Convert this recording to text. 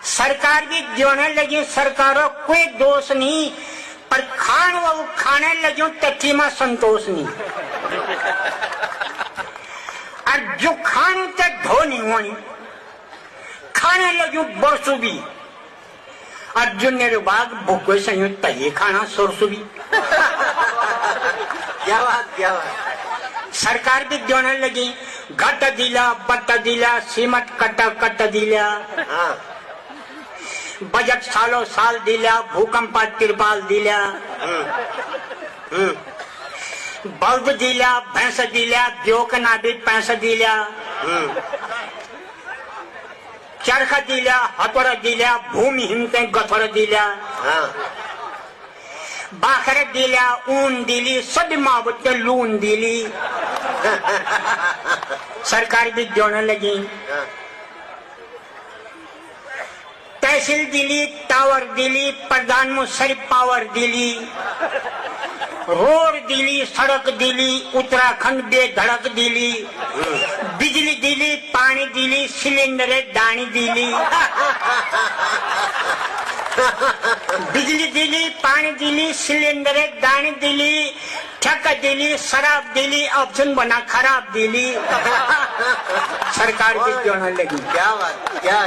सरकार भी देने लगी, सरकारों कोई दोष नहीं, पर खान वो खाने लगी तथी में संतोष नहीं। और जो खान तक धो नहीं होनी खाने लगी बरसों भी, और जो निर्वाग भूखे संयुक्त तही खाना सोरसु भी। क्या बात। सरकार भी देने लगी, घट दिला, बट दिला, सीमट कट दिला, हाँ। बजट सालों साल दिला, भूकंप तिरपाल दिला, बल्ब दिला, भैंस दिला, जोक नाबी पैसा दिला, चरख दिला, हथोड़ दिला, भूमि हिमते गथोड़ दिला, बाखर दिला, ऊन दिली, सब मावत लून दिली। सरकार भी देने लगी, तहसील दिली, टावर दिली, प्रधानमंत्री पावर दिली, रोड दिली, सड़क दिली, उत्तराखंड बेधड़क दिली, बिजली दिली, पानी दिली, सिलेंडर दानी दिली। बिजली दिली, पानी दिली, सिलेंडर दानी दिली, ठक दिली, शराब दिली, ऑप्शन बना खराब दिली। सरकार भी देने लगी। क्या बात। क्या